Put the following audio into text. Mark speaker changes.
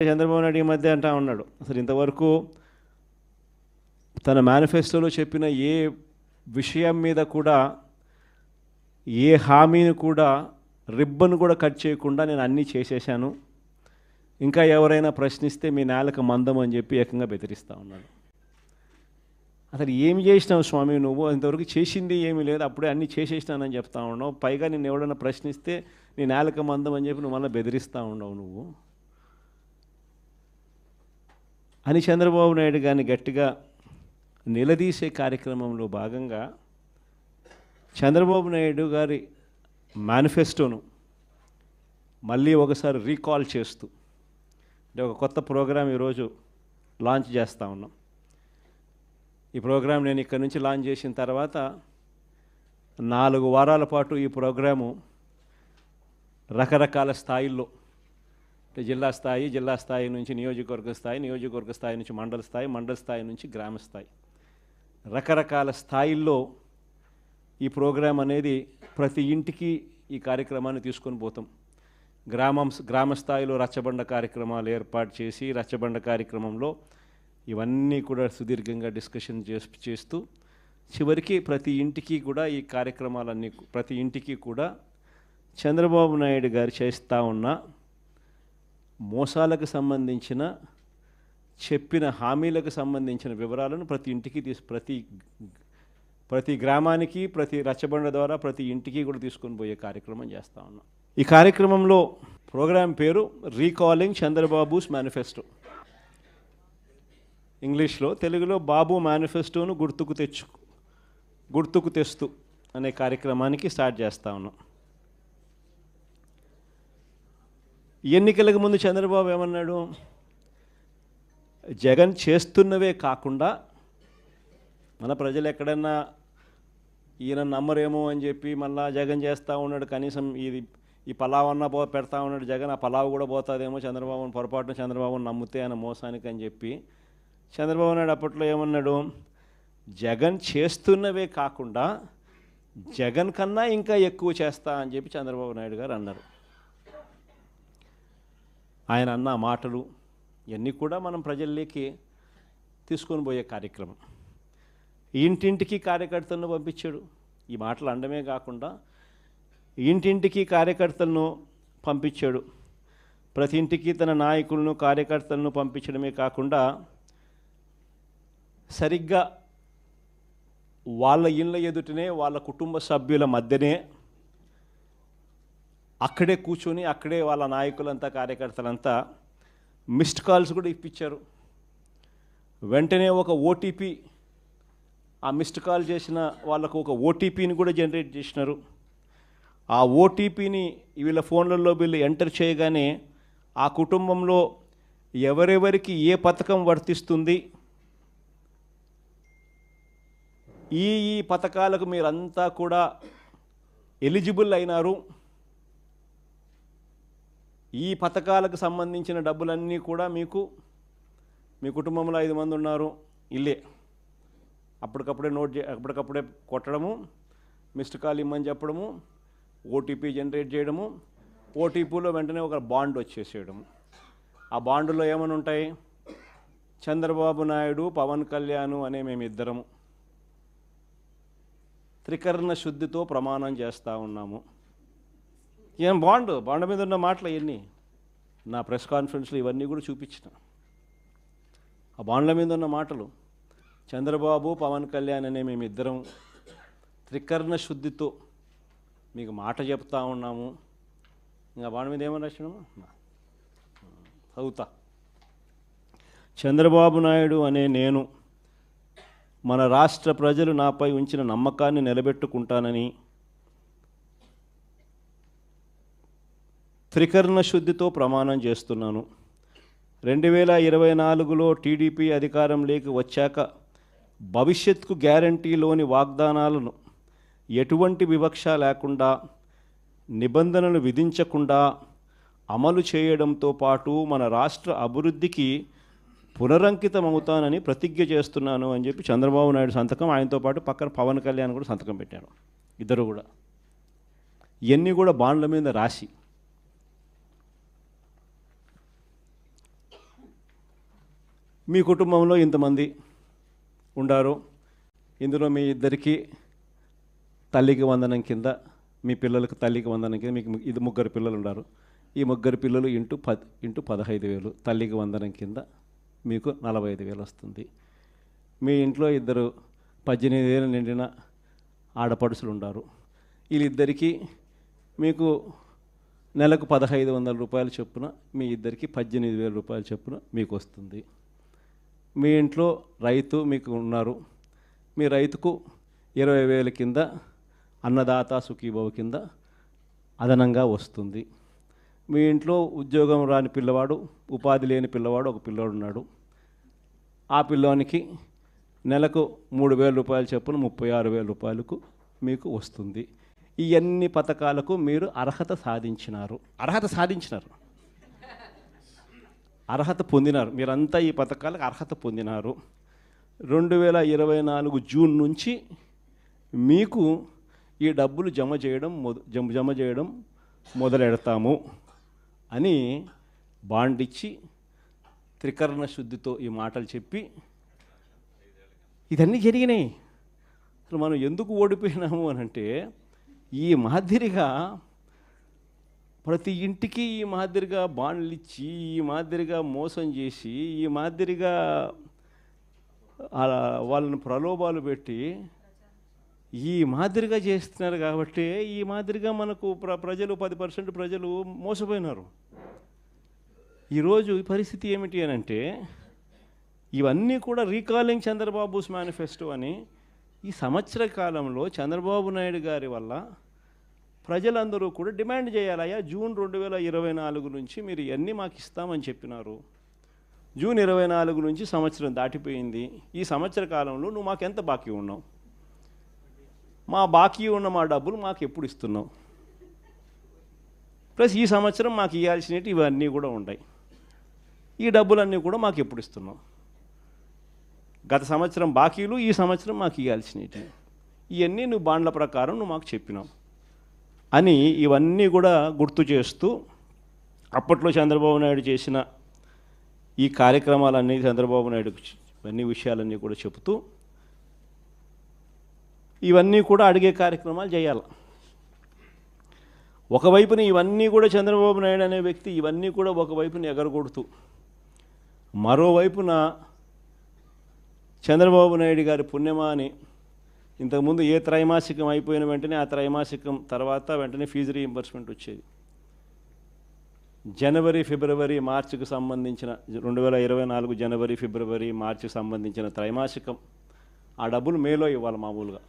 Speaker 1: చంద్రబాబు నాయుడు ఈ మధ్య అంటా ఉన్నాడు, అసలు ఇంతవరకు తన మేనిఫెస్టోలో చెప్పిన ఏ విషయం మీద కూడా ఏ హామీని కూడా రిబ్బన్ కూడా కట్ చేయకుండా నేను అన్నీ చేసేసాను, ఇంకా ఎవరైనా ప్రశ్నిస్తే మీ నేలకు మందం అని చెప్పి ఏకంగా బెదిరిస్తూ ఉన్నాడు. అసలు ఏమి చేసినావు స్వామి నువ్వు? ఇంతవరకు చేసింది ఏమీ లేదు, అప్పుడే అన్నీ చేసేసినానని చెప్తా ఉన్నావు. పైగా నిన్ను ఎవడన్నా ప్రశ్నిస్తే నీ నేలకు మందం అని చెప్పి నువ్వు మళ్ళీ బెదిరిస్తూ ఉండవు నువ్వు అని చంద్రబాబు నాయుడు గారిని గట్టిగా నిలదీసే కార్యక్రమంలో భాగంగా చంద్రబాబు నాయుడు గారి మేనిఫెస్టోను మళ్ళీ ఒకసారి రీకాల్ చేస్తూ అంటే ఒక కొత్త ప్రోగ్రాం ఈరోజు లాంచ్ చేస్తూ ఉన్నాం. ఈ ప్రోగ్రాం నేను ఇక్కడ నుంచి లాంచ్ చేసిన తర్వాత 4 వారాల పాటు ఈ ప్రోగ్రాము రకరకాల స్థాయిల్లో జిల్లా స్థాయి నుంచి నియోజకవర్గ స్థాయి నుంచి మండల స్థాయి నుంచి గ్రామ స్థాయి, రకరకాల స్థాయిల్లో ఈ ప్రోగ్రాం అనేది ప్రతి ఇంటికి ఈ కార్యక్రమాన్ని తీసుకొని పోతాం. గ్రామ స్థాయిలో రచ్చబండ కార్యక్రమాలు ఏర్పాటు చేసి రచ్చబండ కార్యక్రమంలో ఇవన్నీ కూడా సుదీర్ఘంగా డిస్కషన్ చేస్తూ చివరికి ప్రతి ఇంటికి కూడా ఈ కార్యక్రమాలన్నీ ప్రతి ఇంటికి కూడా చంద్రబాబు నాయుడు గారు చేస్తూ ఉన్న మోసాలకు సంబంధించిన చెప్పిన హామీలకు సంబంధించిన వివరాలను ప్రతి ఇంటికి ప్రతి గ్రామానికి ప్రతి రచ్చబండ ద్వారా ప్రతి ఇంటికి కూడా తీసుకొని పోయే కార్యక్రమం చేస్తూ ఉన్నాం. ఈ కార్యక్రమంలో ప్రోగ్రాం పేరు రీకాలింగ్ చంద్రబాబుస్ మేనిఫెస్టో, ఇంగ్లీష్లో, తెలుగులో బాబు మేనిఫెస్టోను గుర్తుకు తెస్తూ అనే కార్యక్రమానికి స్టార్ట్ చేస్తూ ఉన్నాం. ఎన్నికలకు ముందు చంద్రబాబు ఏమన్నాడు? జగన్ చేస్తున్నవే కాకుండా మన ప్రజలు ఎక్కడన్నా ఈయన నమ్మరేమో అని చెప్పి మళ్ళా జగన్ చేస్తూ ఉన్నాడు, కనీసం ఈ పలావ్ అన్న పెడతా ఉన్నాడు జగన్, ఆ పలావ్ కూడా పోతుందేమో చంద్రబాబుని పొరపాటున చంద్రబాబుని నమ్మితే ఆయన మోసానికి అని చెప్పి చంద్రబాబు నాయుడు అప్పట్లో ఏమన్నాడు? జగన్ చేస్తున్నవే కాకుండా జగన్ కన్నా ఇంకా ఎక్కువ చేస్తా అని చెప్పి చంద్రబాబు నాయుడు గారు అన్నారు. ఆయన అన్న మాటలు ఇవన్నీ కూడా మనం ప్రజల్లోకి తీసుకొని పోయే కార్యక్రమం. ఇంటింటికి కార్యకర్తలను పంపించాడు. ఈ మాటలు అనడమే కాకుండా ఇంటింటికి కార్యకర్తలను పంపించాడు. ప్రతి ఇంటికి తన నాయకులను కార్యకర్తలను పంపించడమే కాకుండా సరిగ్గా వాళ్ళ ఇళ్ళ ఎదుటనే వాళ్ళ కుటుంబ సభ్యుల మధ్యనే అక్కడే కూర్చొని అక్కడే వాళ్ళ నాయకులంతా కార్యకర్తలంతా మిస్డ్ కాల్స్ కూడా ఇప్పించారు. వెంటనే ఒక ఓటీపీ, ఆ మిస్డ్ కాల్ చేసిన వాళ్ళకు ఒక ఓటీపీని కూడా జనరేట్ చేసినారు. ఆ ఓటీపీని వీళ్ళ ఫోన్లలో వీళ్ళు ఎంటర్ చేయగానే ఆ కుటుంబంలో ఎవరెవరికి ఏ పథకం వర్తిస్తుంది, ఈ పథకాలకు మీరంతా కూడా ఎలిజిబుల్ అయినారు, ఈ పథకాలకు సంబంధించిన డబ్బులన్నీ కూడా మీకు మీ కుటుంబంలో 5 మంది ఉన్నారు ఇల్లే అప్పటికప్పుడే కొట్టడము, మిస్డ్ కాల్ ఇమ్మని చెప్పడము, ఓటీపీ జనరేట్ చేయడము, ఓటీపీలో వెంటనే ఒక బాండ్ వచ్చేసేయడము. ఆ బాండులో ఏమని ఉంటాయి? చంద్రబాబు నాయుడు, పవన్ కళ్యాణ్ అనే మేమిద్దరము త్రికరణ శుద్ధితో ప్రమాణం చేస్తూ ఉన్నాము. ఏం బాండ్ మీద ఉన్న మాటలు ఇవన్నీ నా ప్రెస్ కాన్ఫరెన్స్లో ఇవన్నీ కూడా చూపించిన. ఆ బాండ్ల మీద ఉన్న మాటలు చంద్రబాబు, పవన్ కళ్యాణ్ అనే మేమిద్దరం త్రికరణ శుద్ధితో మీకు మాట చెప్తా ఉన్నాము. ఇంకా బాండ్ మీద ఏమని రాసినాము చదువుతా. చంద్రబాబు నాయుడు అనే నేను మన రాష్ట్ర ప్రజలు నాపై ఉంచిన నమ్మకాన్ని నిలబెట్టుకుంటానని త్రికరణ శుద్ధితో ప్రమాణం చేస్తున్నాను. 2024లో టీడీపీ అధికారంలోకి వచ్చాక భవిష్యత్తుకు గ్యారంటీలోని వాగ్దానాలను ఎటువంటి వివక్ష లేకుండా నిబంధనలు విధించకుండా అమలు చేయడంతో పాటు మన రాష్ట్ర అభివృద్ధికి పునరంకితమవుతానని ప్రతిజ్ఞ చేస్తున్నాను అని చెప్పి చంద్రబాబు నాయుడు సంతకం, ఆయనతో పాటు పక్కన పవన్ కళ్యాణ్ కూడా సంతకం పెట్టారు. ఇద్దరు కూడా ఇవన్నీ కూడా బాండ్ల మీద రాసి మీ కుటుంబంలో ఇంతమంది ఉండారు, ఇందులో మీ ఇద్దరికి తల్లికి వందనం కింద, మీ పిల్లలకు తల్లికి వందనం కింద మీకు ఇది ముగ్గురు పిల్లలు ఉన్నారు. ఈ ముగ్గురు పిల్లలు ఇంటూ 15,000 తల్లికి వందనం కింద మీకు 45,000 వస్తుంది. మీ ఇంట్లో ఇద్దరు 18 ఏళ్ళు నిండిన ఆడపడుచులు ఉన్నారు. వీళ్ళిద్దరికీ మీకు నెలకు 1,500 రూపాయలు చొప్పున, మీ ఇద్దరికి 18,000 రూపాయల చొప్పున మీకు వస్తుంది. మీ ఇంట్లో రైతు మీకు ఉన్నారు, మీ రైతుకు 20,000 కింద అన్నదాత సుఖీభవ కింద అదనంగా వస్తుంది. మీ ఇంట్లో ఉద్యోగం రాని పిల్లవాడు, ఉపాధి లేని పిల్లవాడు ఒక పిల్లవాడు ఉన్నాడు. ఆ పిల్లోనికి నెలకు 3,000 రూపాయలు చొప్పున 36,000 రూపాయలకు మీకు వస్తుంది. ఈ అన్ని పథకాలకు మీరు అర్హత సాధించినారు, అర్హత పొందినారు. మీరంతా ఈ పథకాలకు అర్హత పొందినారు. 2024 జూన్ నుంచి మీకు ఈ డబ్బులు జమ చేయడం మొదలెడతాము అని బాండ్ ఇచ్చి త్రికరణ శుద్ధితో ఈ మాటలు చెప్పి ఇదన్నీ జరిగినాయి. అసలు మనం ఎందుకు ఓడిపోయినాము అని అంటే, ఈ మాదిరిగా ప్రతి ఇంటికి ఈ మాదిరిగా బాండ్లు ఇచ్చి, ఈ మాదిరిగా మోసం చేసి, ఈ మాదిరిగా వాళ్ళని ప్రలోభాలు పెట్టి ఈ మాదిరిగా చేస్తున్నారు. కాబట్టి ఈ మాదిరిగా మనకు ప్రజలు 10% ప్రజలు మోసపోయినారు. ఈరోజు ఈ పరిస్థితి ఏమిటి అని అంటే, ఇవన్నీ కూడా రీకాలింగ్ చంద్రబాబుస్ మేనిఫెస్టో అని ఈ సంవత్సర కాలంలో చంద్రబాబు నాయుడు గారి వల్ల ప్రజలందరూ కూడా డిమాండ్ చేయాలయ్యా, జూన్ 2024 నుంచి మీరు ఇవన్నీ మాకు ఇస్తామని చెప్పినారు. జూన్ 24 నుంచి సంవత్సరం దాటిపోయింది. ఈ సంవత్సర కాలంలో నువ్వు మాకు ఎంత బాకీ ఉన్నావు, మా బాకీ ఉన్న మా డబ్బులు మాకు ఎప్పుడు ఇస్తున్నావు, ప్లస్ ఈ సంవత్సరం మాకు ఇవ్వాల్సినవి ఇవన్నీ కూడా ఉన్నాయి, ఈ డబ్బులన్నీ కూడా మాకు ఎప్పుడు ఇస్తున్నావు, గత సంవత్సరం బాకీలు ఈ సంవత్సరం మాకు ఇవ్వాల్సినవి ఇవన్నీ నువ్వు బాండ్ల ప్రకారం నువ్వు మాకు చెప్పినావు అని ఇవన్నీ కూడా గుర్తు చేస్తూ, అప్పట్లో చంద్రబాబు నాయుడు చేసిన ఈ కార్యక్రమాలన్నీ చంద్రబాబు నాయుడుకు ఇవన్నీ విషయాలన్నీ కూడా చెబుతూ ఇవన్నీ కూడా అడిగే కార్యక్రమాలు చేయాలి. ఒకవైపున ఇవన్నీ కూడా చంద్రబాబు నాయుడు అనే వ్యక్తి ఇవన్నీ కూడా ఒకవైపున ఎగరగొడుతూ, మరోవైపున చంద్రబాబు నాయుడు గారి పుణ్యమా అని ఇంతకుముందు ఏ త్రైమాసికం అయిపోయిన వెంటనే ఆ త్రైమాసికం తర్వాత వెంటనే ఫీజు రీయింబర్స్మెంట్ వచ్చేది. జనవరి ఫిబ్రవరి మార్చికి సంబంధించిన 2024 జనవరి ఫిబ్రవరి మార్చికి సంబంధించిన త్రైమాసికం ఆ డబ్బులు మేలో ఇవ్వాలి మామూలుగా.